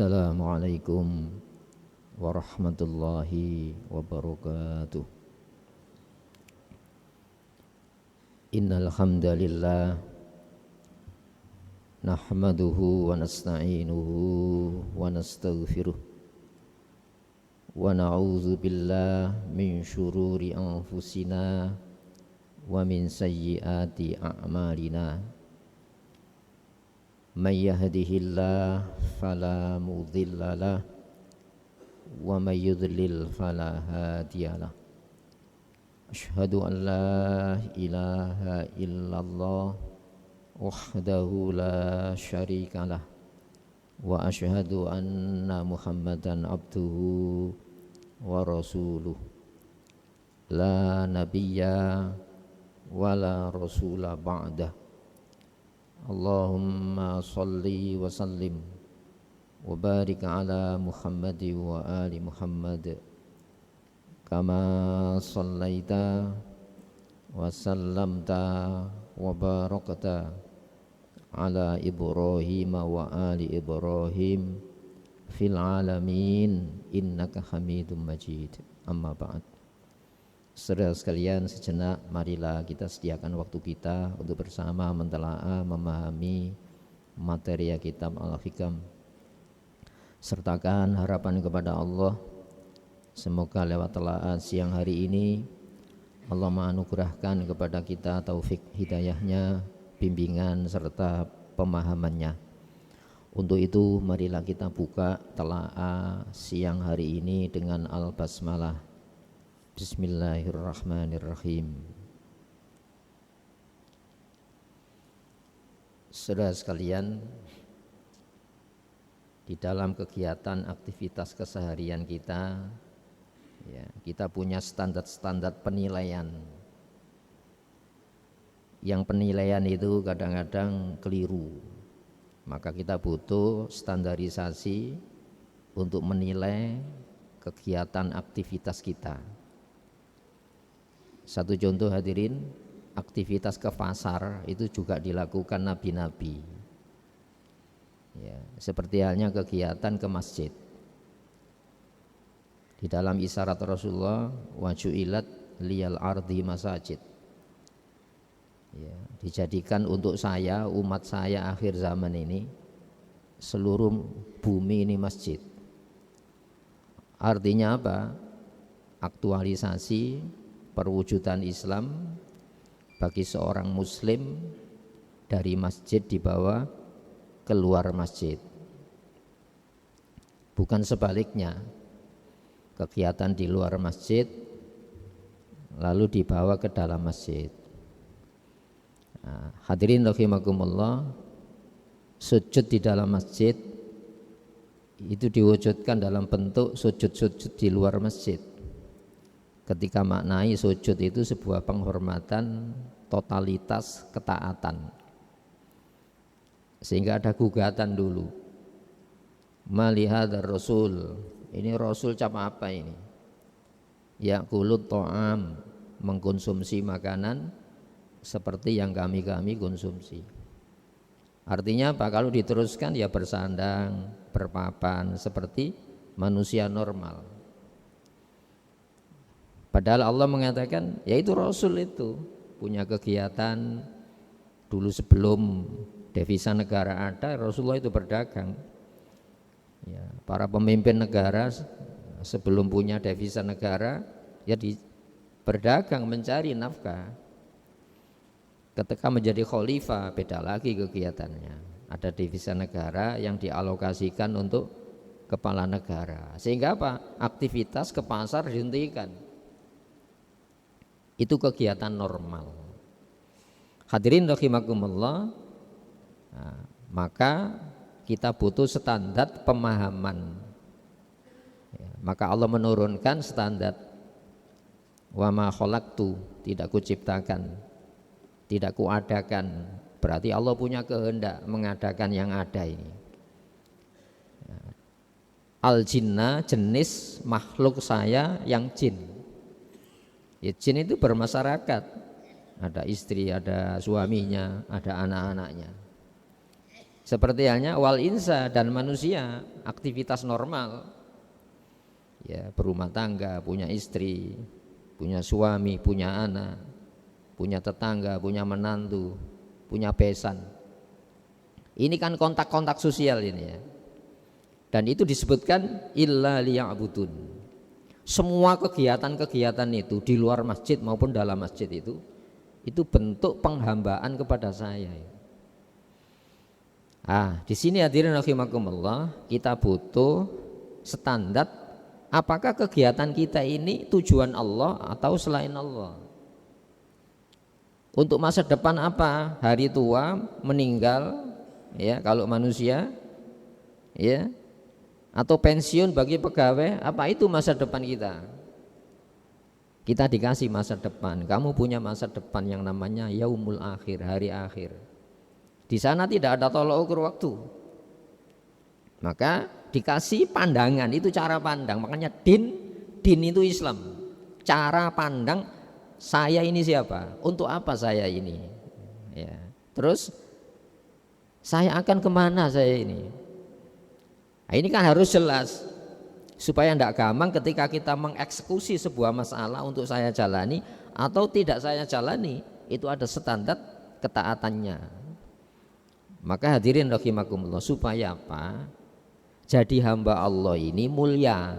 Assalamualaikum warahmatullahi wabarakatuh. Innal hamdalillah nahmaduhu wa nasta'inuhu wa nastaghfiruh wa na'udzu billahi min syururi anfusina wa min sayyiati a'malina. May yahdihillahu fala mudhillalah wa may yudlil fala hadiyalah. Asyhadu an la ilaha illallah wahdahu la syarikalah wa asyhadu anna Muhammadan abduhu wa rasuluh. La nabiyya wa la rasula ba'dah. Allahumma salli wa sallim wa barik ala Muhammad wa ali Muhammad kama sallaita wa sallamta wa barakta ala Ibrahim wa ali Ibrahim fil alamin innaka Hamidum Majid. Amma ba'd. Saudara sekalian, sejenak marilah kita sediakan waktu kita untuk bersama mentelaah memahami materi kitab Al-Hikam. Sertakan harapan kepada Allah, semoga lewat telaah siang hari ini Allah menganugerahkan kepada kita taufik hidayahnya, bimbingan serta pemahamannya. Untuk itu marilah kita buka telaah siang hari ini dengan Al-Basmalah. Bismillahirrahmanirrahim. Saudara sekalian, di dalam kegiatan aktivitas keseharian kita, kita punya standar-standar penilaian. Yang penilaian itu kadang-kadang keliru. Maka kita butuh standarisasi untuk menilai kegiatan aktivitas kita. Satu contoh hadirin, aktivitas ke pasar itu juga dilakukan nabi-nabi. Seperti halnya kegiatan ke masjid. Di dalam isyarat Rasulullah, waju'ilat liyal ardi masajid. Dijadikan untuk saya, umat saya akhir zaman ini, seluruh bumi ini masjid. Artinya apa? Aktualisasi perwujudan Islam bagi seorang muslim dari masjid dibawa keluar masjid. Bukan sebaliknya, kegiatan di luar masjid lalu dibawa ke dalam masjid. Hadirin rahimakumullah, sujud di dalam masjid itu diwujudkan dalam bentuk sujud-sujud di luar masjid. Ketika maknai sujud itu sebuah penghormatan, totalitas ketaatan. Sehingga ada gugatan dulu. Malihadar Rasul, ini Rasul cap apa ini? Yaqulut ta'am, mengkonsumsi makanan seperti yang kami konsumsi. Artinya apa? Kalau diteruskan ya bersandang, berpapan seperti manusia normal. Padahal Allah mengatakan, yaitu Rasul itu punya kegiatan dulu sebelum devisa negara ada, Rasulullah itu berdagang. Para pemimpin negara sebelum punya devisa negara, berdagang mencari nafkah. Ketika menjadi khalifah, beda lagi kegiatannya. Ada devisa negara yang dialokasikan untuk kepala negara. Sehingga apa? Aktivitas ke pasar dihentikan. Itu kegiatan normal. Hadirin rahimakumullah, maka kita butuh standar pemahaman. Maka Allah menurunkan standar. Wa ma khalaqtu, tidak kuciptakan, tidak kuadakan. Berarti Allah punya kehendak mengadakan yang ada ini. Al jinna, jenis makhluk saya yang jin. Jin itu bermasyarakat, ada istri, ada suaminya, ada anak-anaknya. Seperti halnya wal insa dan manusia, aktivitas normal. Ya, berumah tangga, punya istri, punya suami, punya anak, punya tetangga, punya menantu, punya besan. Ini kan kontak-kontak sosial ini ya. Dan itu disebutkan illa liya'budun. Semua kegiatan-kegiatan itu di luar masjid maupun dalam masjid itu bentuk penghambaan kepada saya. Di sini hadirin rahimakumullah, kita butuh standar apakah kegiatan kita ini tujuan Allah atau selain Allah. Untuk masa depan apa? Hari tua, meninggal, ya kalau manusia, ya, atau pensiun bagi pegawai, apa itu masa depan kita? Kita dikasih masa depan. Kamu punya masa depan yang namanya yaumul akhir, hari akhir. Di sana tidak ada tolak ukur waktu. Maka dikasih pandangan, itu cara pandang. Makanya din itu Islam. Cara pandang saya ini siapa? Untuk apa saya ini? Ya. Terus saya akan kemana saya ini? Nah, ini kan harus jelas supaya tidak gampang ketika kita mengeksekusi sebuah masalah untuk saya jalani atau tidak saya jalani, itu ada standar ketaatannya. Maka hadirin rahimakumullah, supaya apa? Jadi hamba Allah ini mulia.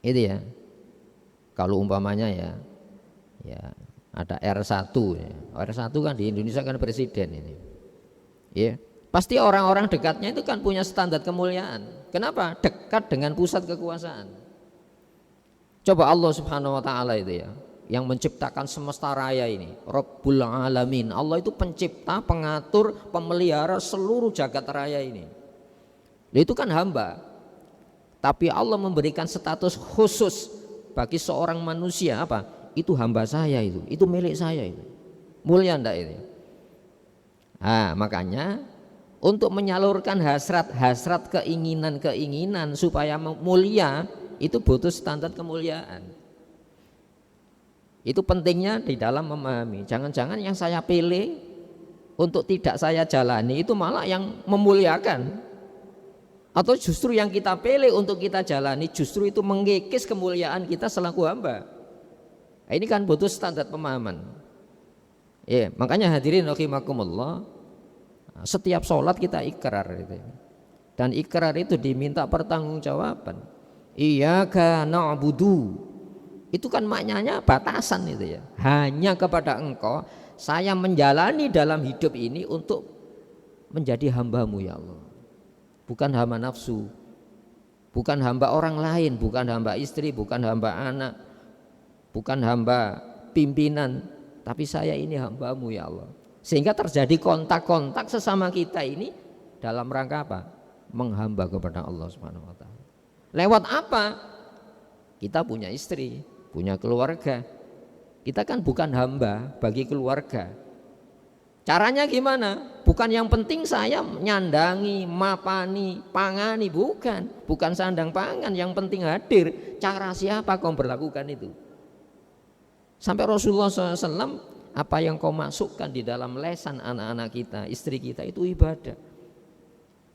Itu ya. Kalau umpamanya ya ada R1 ya. R1 kan di Indonesia kan presiden ini. Ya. Pasti orang-orang dekatnya itu kan punya standar kemuliaan. Kenapa? Dekat dengan pusat kekuasaan. Coba Allah Subhanahu wa taala itu ya, yang menciptakan semesta raya ini, Rabbul Alamin. Allah itu pencipta, pengatur, pemelihara seluruh jagat raya ini. Itu kan hamba. Tapi Allah memberikan status khusus bagi seorang manusia, apa? Itu hamba saya itu milik saya itu. Mulia enggak itu? Makanya untuk menyalurkan hasrat keinginan supaya mulia itu butuh standar kemuliaan. Itu pentingnya di dalam memahami. Jangan-jangan yang saya pilih untuk tidak saya jalani itu malah yang memuliakan, atau justru yang kita pilih untuk kita jalani justru itu mengikis kemuliaan kita selaku hamba. Ini kan butuh standar pemahaman. Ya, makanya hadirin rahimakumullah, setiap sholat kita ikrar itu. Dan ikrar itu diminta pertanggungjawaban. Iyyaka na'budu. Itu kan maknanya batasan itu ya. Hanya kepada Engkau saya menjalani dalam hidup ini untuk menjadi hamba-Mu ya Allah. Bukan hamba nafsu, bukan hamba orang lain, bukan hamba istri, bukan hamba anak, bukan hamba pimpinan, tapi saya ini hamba-Mu ya Allah. Sehingga terjadi kontak-kontak sesama kita ini dalam rangka apa? Menghamba kepada Allah Subhanahu wa taala. Lewat apa? Kita punya istri, punya keluarga. Kita kan bukan hamba bagi keluarga. Caranya gimana? Bukan yang penting saya nyandangi, mapani, pangani, bukan sandang pangan, yang penting hadir. Cara siapa kau berlakukan itu? Sampai Rasulullah SAW, apa yang kau masukkan di dalam lesan anak-anak kita, istri kita, itu ibadah.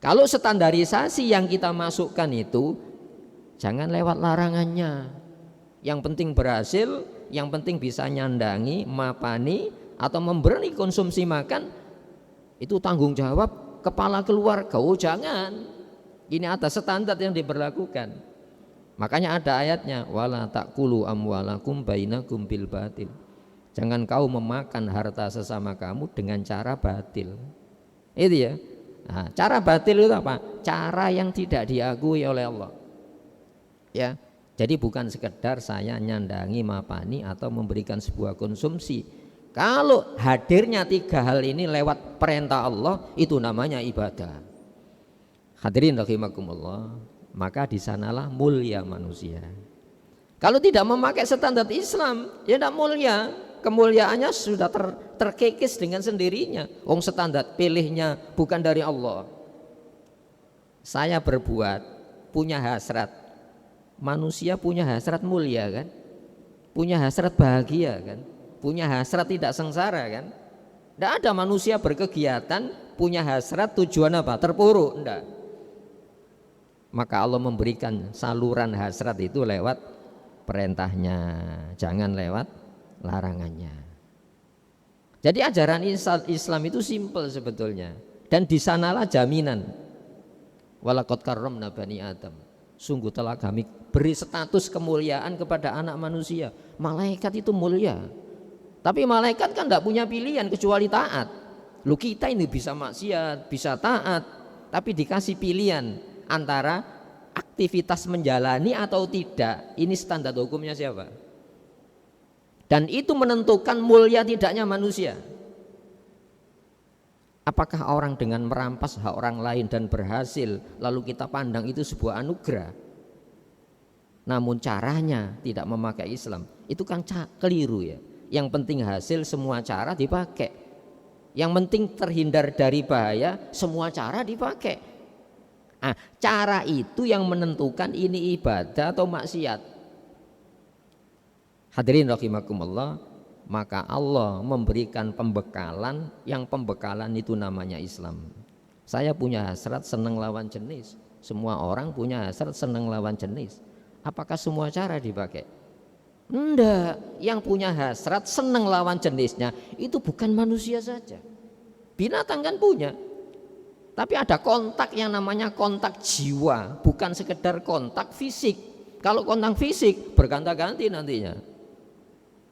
Kalau standarisasi yang kita masukkan itu, jangan lewat larangannya. Yang penting berhasil, yang penting bisa nyandangi, mapani, atau memberi konsumsi makan, itu tanggung jawab kepala keluarga. Jangan. Ini atas standar yang diberlakukan. Makanya ada ayatnya, wala taqulu amwalakum bainakum bil batil. Jangan kau memakan harta sesama kamu dengan cara batil. Itu ya. Nah, cara batil itu apa? Cara yang tidak diakui oleh Allah. Ya. Jadi bukan sekedar saya nyandangi, mapani atau memberikan sebuah konsumsi. Kalau hadirnya tiga hal ini lewat perintah Allah, itu namanya ibadah. Hadirin rahimakumullah, maka di sanalah mulia manusia. Kalau tidak memakai standar Islam, ya tidak mulia. Kemuliaannya sudah terkikis dengan sendirinya. Wong standar pilihnya bukan dari Allah. Saya berbuat, punya hasrat. Manusia punya hasrat mulia kan? Punya hasrat bahagia kan? Punya hasrat tidak sengsara kan? Tidak ada manusia berkegiatan punya hasrat tujuan apa? Terpuruk? Enggak. Maka Allah memberikan saluran hasrat itu lewat perintahnya, jangan lewat larangannya. Jadi ajaran Islam itu simpel sebetulnya, dan di sanalah jaminan. Walaqad karramna bani Adam. Sungguh telah kami beri status kemuliaan kepada anak manusia. Malaikat itu mulia, tapi malaikat kan tidak punya pilihan kecuali taat. Lu kita ini bisa maksiat, bisa taat, tapi dikasih pilihan antara aktivitas menjalani atau tidak. Ini standar hukumnya siapa? Dan itu menentukan mulia tidaknya manusia. Apakah orang dengan merampas hak orang lain dan berhasil lalu kita pandang itu sebuah anugerah, namun caranya tidak memakai Islam, itu kan keliru ya. Yang penting hasil, semua cara dipakai. Yang penting terhindar dari bahaya, semua cara dipakai. Nah, cara itu yang menentukan ini ibadah atau maksiat. Hadirin rahimakumullah. Maka Allah memberikan pembekalan, yang pembekalan itu namanya Islam. Saya punya hasrat senang lawan jenis, semua orang punya hasrat senang lawan jenis. Apakah semua cara dipakai? Enggak. Yang punya hasrat senang lawan jenisnya itu bukan manusia saja, binatang kan punya. Tapi ada kontak yang namanya kontak jiwa, bukan sekedar kontak fisik. Kalau kontak fisik berganti-ganti nantinya.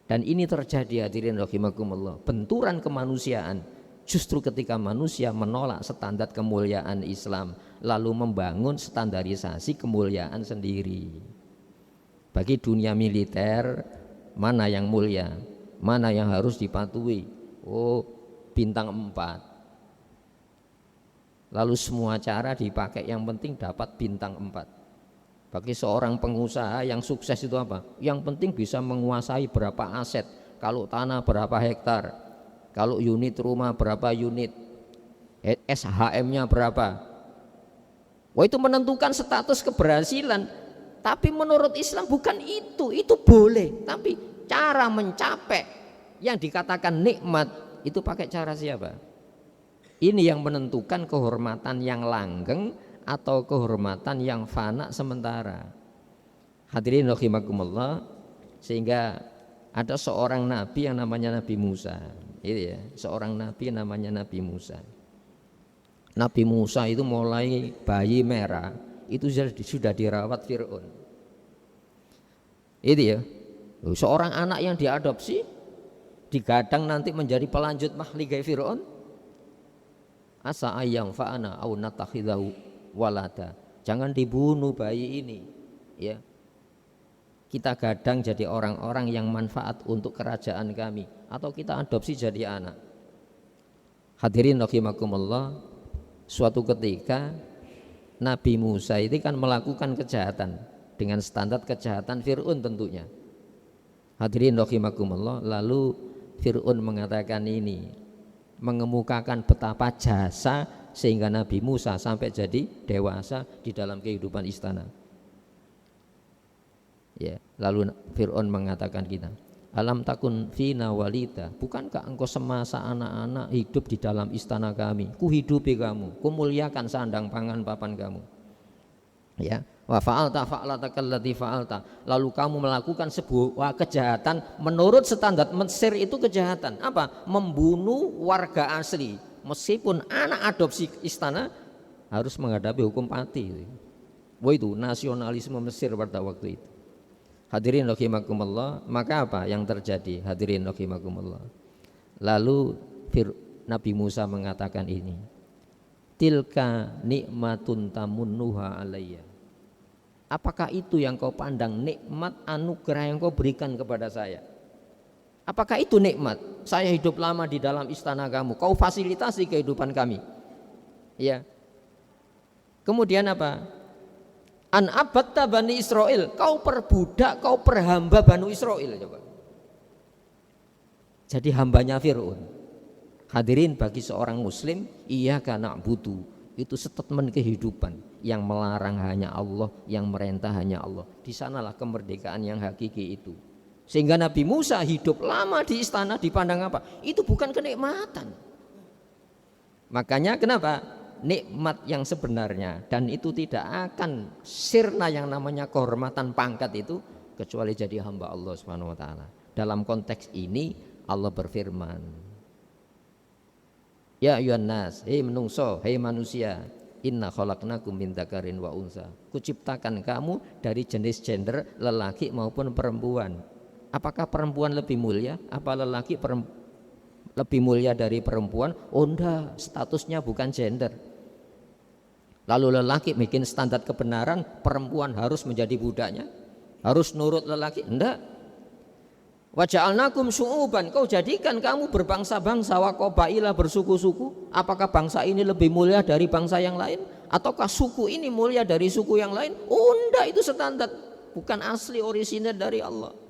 Dan ini terjadi hadirin rahimakumullah, benturan kemanusiaan justru ketika manusia menolak standar kemuliaan Islam lalu membangun standarisasi kemuliaan sendiri. Bagi dunia militer, mana yang mulia, mana yang harus dipatuhi? Oh, bintang 4. Lalu semua cara dipakai, yang penting dapat bintang 4. Bagi seorang pengusaha yang sukses itu apa? Yang penting bisa menguasai berapa aset, kalau tanah berapa hektar, kalau unit rumah berapa unit, SHM-nya berapa. Wah, itu menentukan status keberhasilan. Tapi menurut Islam bukan itu boleh. Tapi cara mencapai yang dikatakan nikmat itu pakai cara siapa? Ini yang menentukan kehormatan yang langgeng atau kehormatan yang fana sementara. Hadirin rahimakumullah, sehingga ada seorang nabi yang namanya Nabi Musa. Itu ya, seorang nabi namanya Nabi Musa. Nabi Musa itu mulai bayi merah itu sudah dirawat Fir'aun. Itu ya, seorang anak yang diadopsi digadang nanti menjadi pelanjut mahligai Fir'aun. Asa ayang fa'ana au natakhidahu walada. Jangan dibunuh bayi ini ya. Kita gadang jadi orang-orang yang manfaat untuk kerajaan kami, atau kita adopsi jadi anak. Hadirin rahimakumullah, suatu ketika Nabi Musa itu kan melakukan kejahatan dengan standar kejahatan Fir'aun tentunya. Hadirin rahimakumullah, lalu Fir'aun mengatakan ini, mengemukakan betapa jasa sehingga Nabi Musa sampai jadi dewasa di dalam kehidupan istana. Ya, lalu Fir'aun mengatakan kita, alam takun fina walida, bukankah engkau semasa anak-anak hidup di dalam istana kami? Ku hidupi kamu, ku muliakan sandang pangan papan kamu. Ya, wa fa'alta fa'alata kallati fa'alta, lalu kamu melakukan sebuah kejahatan menurut standar Mesir. Itu kejahatan apa? Membunuh warga asli. Meskipun anak adopsi istana harus menghadapi hukum mati. Wah, itu nasionalisme Mesir pada waktu itu. Hadirin rahimakumullah, maka apa yang terjadi? Hadirin rahimakumullah, lalu Nabi Musa mengatakan ini, tilka nikmatun tamunnuha alayya. Apakah itu yang kau pandang nikmat anugerah yang kau berikan kepada saya? Apakah itu nikmat? Saya hidup lama di dalam istana kamu, kau fasilitasi kehidupan kami. Ya. Kemudian apa? An abatta bani Israel, kau perbudak, kau perhamba Bani Israel. Coba. Jadi hambanya Fir'aun. Hadirin, bagi seorang muslim, iyyaka na'budu, itu statement kehidupan. Yang melarang hanya Allah, yang merintah hanya Allah. Di sanalah kemerdekaan yang hakiki itu. Sehingga Nabi Musa hidup lama di istana dipandang apa? Itu bukan kenikmatan. Makanya kenapa? Nikmat yang sebenarnya, dan itu tidak akan sirna yang namanya kehormatan pangkat itu kecuali jadi hamba Allah Subhanahu wa taala. Dalam konteks ini Allah berfirman, ya ayyuhan nas, hei menungso, hei manusia, inna khalaqnakum min dzakarin wa unsa. Kuciptakan kamu dari jenis gender lelaki maupun perempuan. Apakah perempuan lebih mulia? Apa lelaki lebih mulia dari perempuan? Oh enggak, statusnya bukan gender. Lalu lelaki bikin standar kebenaran, perempuan harus menjadi budaknya, harus nurut lelaki? Enggak. Wa ja'alnakum syu'uban, kau jadikan kamu berbangsa-bangsa, wa qabaila, bersuku-suku. Apakah bangsa ini lebih mulia dari bangsa yang lain? Ataukah suku ini mulia dari suku yang lain? Oh enggak, itu standar, bukan asli orisinal dari Allah.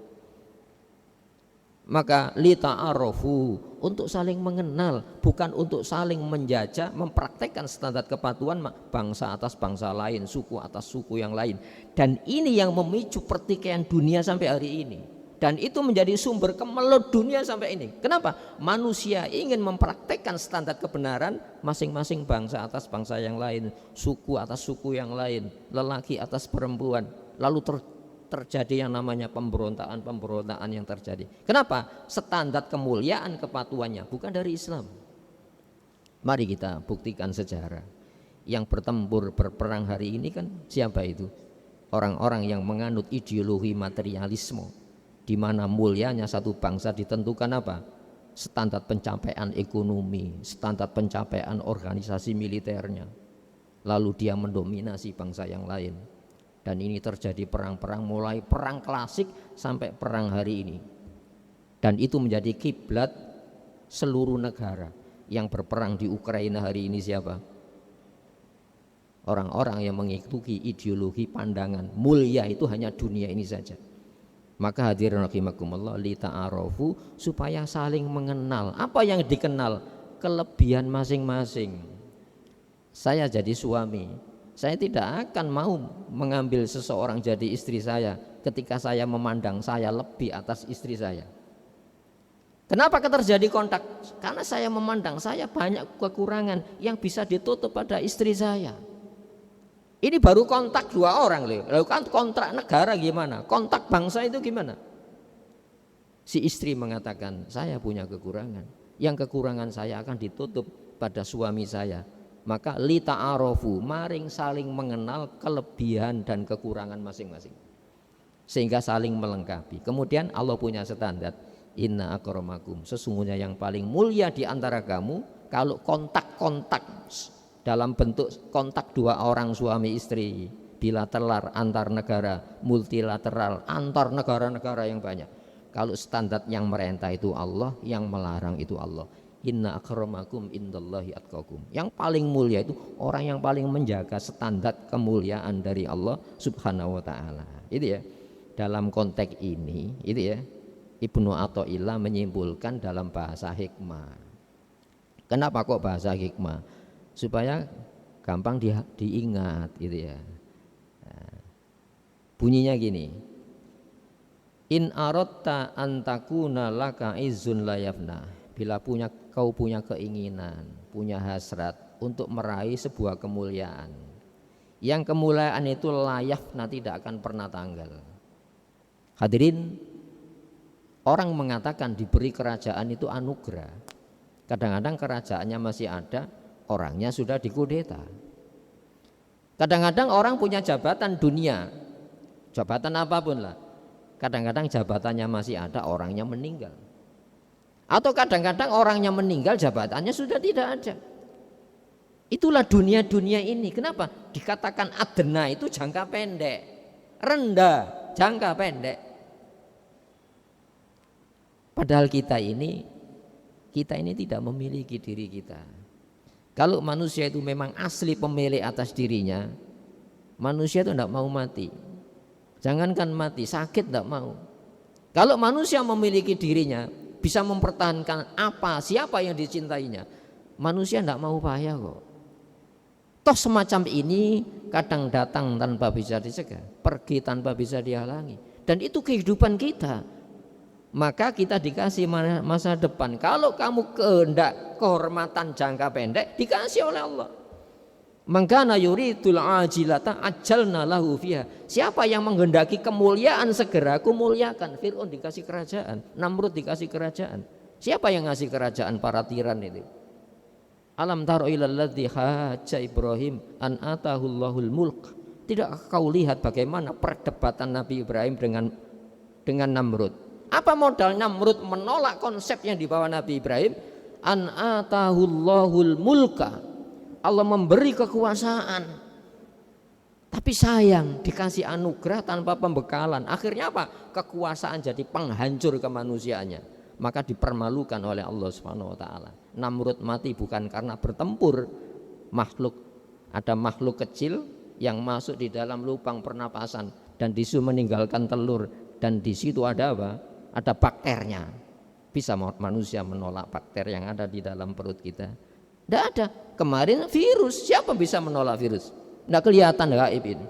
Maka lita'arofu, untuk saling mengenal, bukan untuk saling menjajah, mempraktekkan standar kepatuhan bangsa atas bangsa lain, suku atas suku yang lain. Dan ini yang memicu pertikaian dunia sampai hari ini. Dan itu menjadi sumber kemelut dunia sampai ini. Kenapa? Manusia ingin mempraktekkan standar kebenaran masing-masing bangsa atas bangsa yang lain, suku atas suku yang lain, lelaki atas perempuan. Lalu terjadi yang namanya pemberontakan yang terjadi. Kenapa? Standar kemuliaan kepatuhannya bukan dari Islam. Mari kita buktikan sejarah. Yang bertempur berperang hari ini kan siapa itu? Orang-orang yang menganut ideologi materialisme, di mana mulianya satu bangsa ditentukan apa? Standar pencapaian ekonomi, standar pencapaian organisasi militernya. Lalu dia mendominasi bangsa yang lain. Dan ini terjadi perang-perang, mulai perang klasik sampai perang hari ini. Dan itu menjadi kiblat seluruh negara. Yang berperang di Ukraina hari ini siapa? Orang-orang yang mengikuti ideologi pandangan mulia itu hanya dunia ini saja. Maka hadirin rahimakumullah, lita'arofu, supaya saling mengenal. Apa yang dikenal? Kelebihan masing-masing. Saya jadi suami, saya tidak akan mau mengambil seseorang jadi istri saya ketika saya memandang saya lebih atas istri saya. Kenapa terjadi kontak? Karena saya memandang saya banyak kekurangan yang bisa ditutup pada istri saya. Ini baru kontak dua orang loh. Lalu kan kontrak negara gimana? Kontak bangsa itu gimana? Si istri mengatakan, saya punya kekurangan. Yang kekurangan saya akan ditutup pada suami saya. Maka lita'arofu, maring saling mengenal kelebihan dan kekurangan masing-masing, sehingga saling melengkapi. Kemudian Allah punya standar, inna akramakum, sesungguhnya yang paling mulia di antara kamu. Kalau kontak-kontak dalam bentuk kontak dua orang suami istri, bilateral antar negara, multilateral antar negara-negara yang banyak, kalau standar yang merentah itu Allah, yang melarang itu Allah. Inna akramakum indallahi atqakum. Yang paling mulia itu orang yang paling menjaga standar kemuliaan dari Allah Subhanahu wa taala. Itu ya. Dalam konteks ini, itu ya. Ibnu Athaillah menyimpulkan dalam bahasa hikmah. Kenapa kok bahasa hikmah? Supaya gampang diingat, gitu ya. Nah, bunyinya gini. In aratta an takuna laka izzun la yafna. Bila kau punya keinginan, punya hasrat untuk meraih sebuah kemuliaan, yang kemuliaan itu layafna, tidak akan pernah tanggal. Hadirin, orang mengatakan diberi kerajaan itu anugerah. Kadang-kadang kerajaannya masih ada, orangnya sudah dikudeta. Kadang-kadang orang punya jabatan dunia, jabatan apapun lah, kadang-kadang jabatannya masih ada, orangnya meninggal. Atau kadang-kadang orangnya meninggal, jabatannya sudah tidak ada. Itulah dunia-dunia ini. Kenapa? Dikatakan adna itu jangka pendek, rendah, jangka pendek. Padahal kita ini tidak memiliki diri kita. Kalau manusia itu memang asli pemilik atas dirinya, manusia itu tidak mau mati. Jangankan mati, sakit tidak mau. Kalau manusia memiliki dirinya, bisa mempertahankan siapa yang dicintainya, manusia tidak mau payah kok. Toh semacam ini kadang datang tanpa bisa dicegah, pergi tanpa bisa dihalangi. Dan itu kehidupan kita. maka kita dikasih masa depan. Kalau kamu kehendak kehormatan jangka pendek, dikasih oleh Allah. Mangkana yuridul ajilata ajalna lahu fiha. Siapa yang menghendaki kemuliaan segera aku muliakan. Fir'aun dikasih kerajaan, Namrud dikasih kerajaan. Siapa yang ngasih kerajaan? Para tiran itu. Alam taro ilal ladzi haja Ibrahim an atahullahul mulk. Tidak kau lihat bagaimana perdebatan Nabi Ibrahim dengan Namrud? Apa modal Namrud menolak konsep yang dibawa Nabi Ibrahim? An atahullahul mulka. Allah memberi kekuasaan, tapi sayang dikasih anugerah tanpa pembekalan. Akhirnya apa? Kekuasaan jadi penghancur kemanusiaannya. Maka dipermalukan oleh Allah Subhanahu wa taala. Namrud mati bukan karena bertempur. Ada makhluk kecil yang masuk di dalam lubang pernapasan dan disuruh meninggalkan telur, dan di situ ada apa? Ada bakternya. Bisa manusia menolak bakter yang ada di dalam perut kita? Tidak ada. Kemarin virus, siapa bisa menolak virus? Tidak kelihatan gaib ini.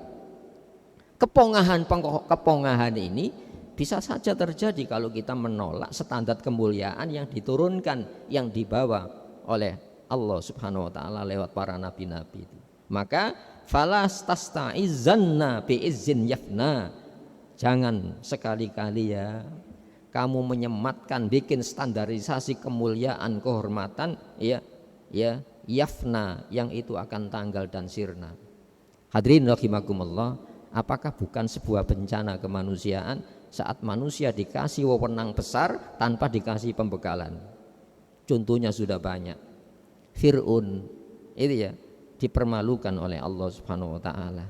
Kepongahan ini bisa saja terjadi kalau kita menolak standar kemuliaan yang diturunkan, yang dibawa oleh Allah Subhanahu wa taala lewat para nabi-nabi itu. Maka falas tasta'izzanna bi'izzin yafna. Jangan sekali-kali ya kamu menyematkan bikin standarisasi kemuliaan, kehormatan ya yafna, yang itu akan tanggal dan sirna. Hadirin rahimakumullah, apakah bukan sebuah bencana kemanusiaan saat manusia dikasih wewenang besar tanpa dikasih pembekalan? Contohnya sudah banyak. Fir'aun itu ya dipermalukan oleh Allah Subhanahu wa taala.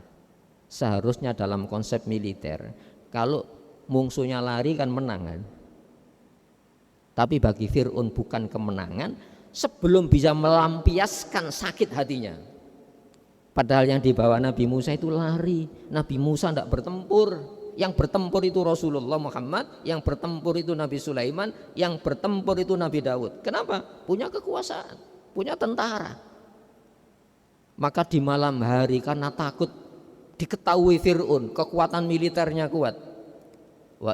Seharusnya dalam konsep militer kalau musuhnya lari kan menang kan? Tapi bagi Fir'aun bukan kemenangan sebelum bisa melampiaskan sakit hatinya. Padahal yang dibawa Nabi Musa itu lari. Nabi Musa tidak bertempur. Yang bertempur itu Rasulullah Muhammad, yang bertempur itu Nabi Sulaiman, yang bertempur itu Nabi Daud. Kenapa? Punya kekuasaan, punya tentara. Maka di malam hari karena takut diketahui Fir'aun kekuatan militernya kuat, wa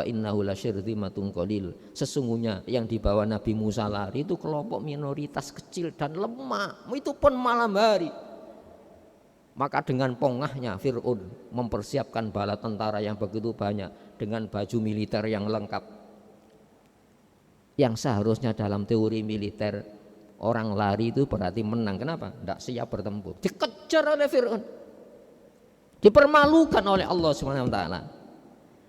innahu lasyirzimatun qalil. Sesungguhnya yang dibawa Nabi Musa lari itu kelompok minoritas kecil dan lemah, itu pun malam hari. Maka dengan pongahnya Fir'aun mempersiapkan bala tentara yang begitu banyak dengan baju militer yang lengkap. Yang seharusnya dalam teori militer orang lari itu berarti menang. Kenapa? Tidak siap bertempur. Dikejar oleh Fir'aun, dipermalukan oleh Allah Subhanahu wa taala.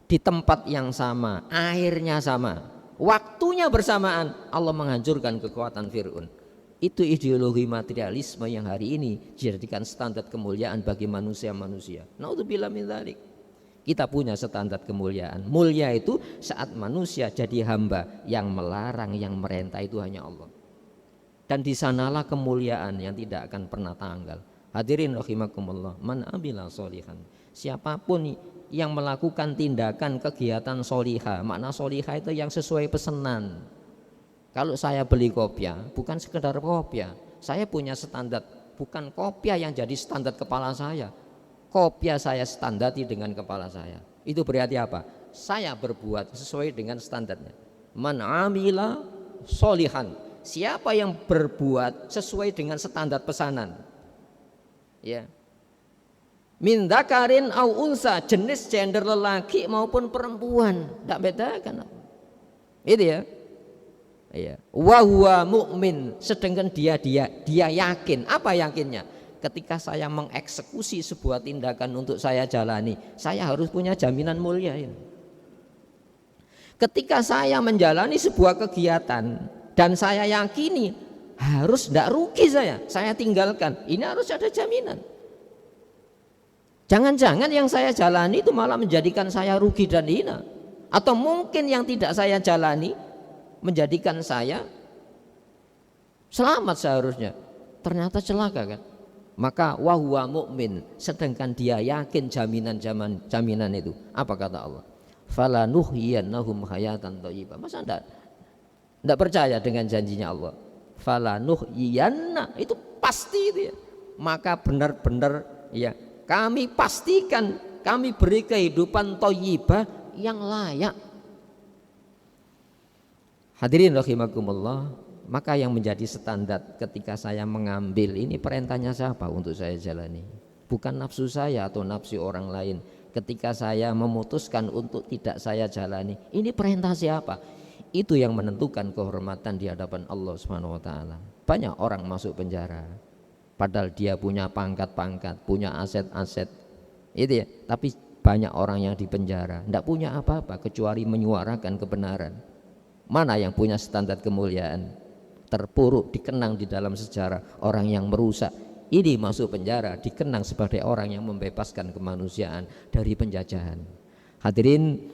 Di tempat yang sama, airnya sama, waktunya bersamaan, Allah menghancurkan kekuatan Fir'aun. Itu ideologi materialisme yang hari ini dijadikan standar kemuliaan bagi manusia-manusia. Naudzubillah min dzalik. Kita punya standar kemuliaan. Mulia itu saat manusia jadi hamba, yang melarang, yang merintah itu hanya Allah. Dan di sanalah kemuliaan yang tidak akan pernah tanggal. Hadirin rahimakumullah, man amila sholihan. Siapapun yang melakukan tindakan kegiatan solihah, makna solihah itu yang sesuai pesanan. Kalau saya beli kopiah, bukan sekedar kopiah, saya punya standar, bukan kopiah yang jadi standar kepala saya. Kopiah saya standari dengan kepala saya. Itu berarti apa? Saya berbuat sesuai dengan standarnya. Man amila solihan. Siapa yang berbuat sesuai dengan standar pesanan? Ya. Min dzakarin au unsa, jenis gender lelaki maupun perempuan, tidak bedakan. Itu ya. Iya. Wa huwa mu'min, sedangkan dia yakin. Apa yakinnya? Ketika saya mengeksekusi sebuah tindakan untuk saya jalani, saya harus punya jaminan mulia ya. Ketika saya menjalani sebuah kegiatan dan saya yakini harus tidak rugi saya tinggalkan, ini harus ada jaminan. Jangan-jangan yang saya jalani itu malah menjadikan saya rugi dan hina, atau mungkin yang tidak saya jalani menjadikan saya selamat seharusnya, ternyata celaka kan. Maka wahuwa mu'min, sedangkan dia yakin jaminan itu. Apa kata Allah? Fala nuhyiyannahum hayatan thayyibah. Masa enggak percaya dengan janjinya Allah? Fala nuhyiyanna, itu pasti itu ya. Maka benar-benar ya, kami pastikan, kami beri kehidupan thayyibah yang layak. Hadirin rahimakumullah, maka yang menjadi standar ketika saya mengambil ini perintahnya siapa untuk saya jalani? Bukan nafsu saya atau nafsu orang lain. Ketika saya memutuskan untuk tidak saya jalani, ini perintah siapa? Itu yang menentukan kehormatan di hadapan Allah Subhanahu wa taala. Banyak orang masuk penjara padahal dia punya pangkat-pangkat, punya aset-aset. Itu ya, tapi banyak orang yang di penjara tidak punya apa-apa kecuali menyuarakan kebenaran. Mana yang punya standar kemuliaan? Terpuruk, dikenang di dalam sejarah orang yang merusak. Ini masuk penjara dikenang sebagai orang yang membebaskan kemanusiaan dari penjajahan. Hadirin,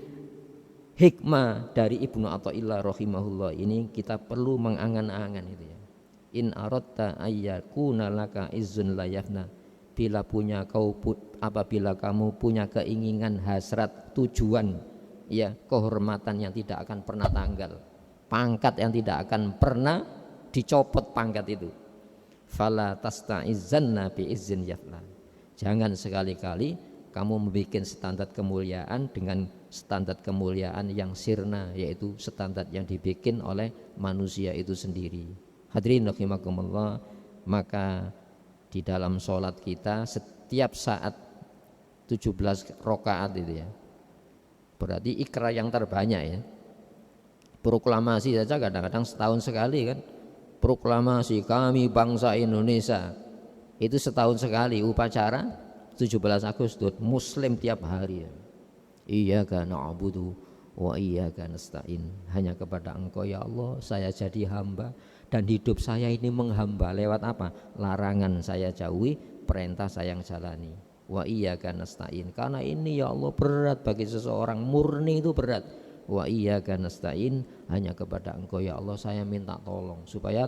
hikmah dari Ibnu Athaillah rahimahullah ini kita perlu mengangan-angan itu ya. In aratta ayyakuna laka izzun la yafna. Apabila kamu punya keinginan, hasrat, tujuan, ya, kehormatan yang tidak akan pernah tanggal, pangkat yang tidak akan pernah dicopot pangkat itu. Fala tasta'izzanna bi izzin yafla. Jangan sekali-kali kamu membuat standar kemuliaan dengan standar kemuliaan yang sirna, yaitu standar yang dibikin oleh manusia itu sendiri. Hadirin rahimakumullah, maka di dalam sholat kita setiap saat 17 rakaat itu ya, berarti ikrar yang terbanyak ya. Proklamasi saja kadang-kadang setahun sekali kan. Proklamasi kami bangsa Indonesia itu setahun sekali upacara 17 Agustus Muslim tiap hari ya. Iyyaka na'budu wa iyyaka nasta'in. Hanya kepada Engkau ya Allah saya jadi hamba, dan hidup saya ini menghamba lewat apa? Larangan saya jauhi, perintah saya yang jalani. Wa iyyaka nasta'in. Karena ini ya Allah berat bagi seseorang, murni itu berat. Wa iyyaka nasta'in, hanya kepada Engkau ya Allah saya minta tolong supaya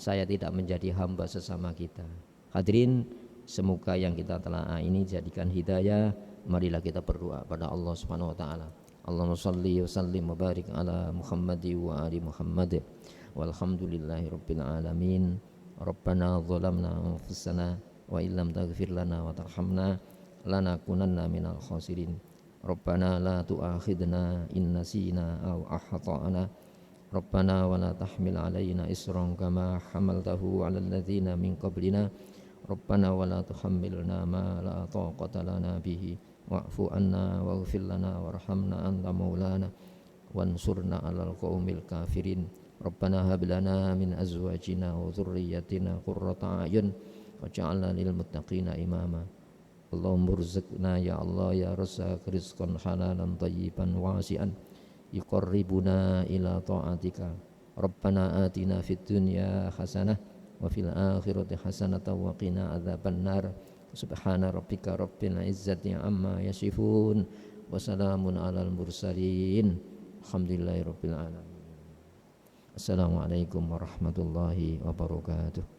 saya tidak menjadi hamba sesama kita. Hadirin, semoga yang kita telah ini jadikan hidayah. Marilah kita berdoa pada Allah Subhanahu wa taala. Allahumma shalli wa sallim wa barik ala Muhammadi wa ali Muhammad. Walhamdulillahi rabbil alamin. Rabbana zalamna anfusana wa illam taghfir lana wa tarhamna lanakunanna minal khasirin. Rabbana la tu'akhidna in nasina aw akhtana. Rabbana wa la tahmil alaina isran kama hamaltahu 'alal ladzina min qablina. Rabbana wa la tuhammilna ma la taqata lana bihi wa'fu anna waghfir lana warhamna anta maulana wansurna 'alal qaumil kafirin. Rabbana hab lana min azwajina wa dhurriyyatina qurrata a'yun waj'alna lil muttaqina imama. Allahumma rzuqna ya Allah ya Razzaq rizqan halalan tayyiban wasi'an yuqarribuna ila ta'atika. Rabbana atina fid dunya hasanah wa fil akhirati hasanatan wa qina adzabannar. Subhana rabbika rabbil izzati amma yasifun wa salamun alal mursalin alhamdulillahi rabbil alamin. Assalamualaikum warahmatullahi wabarakatuh.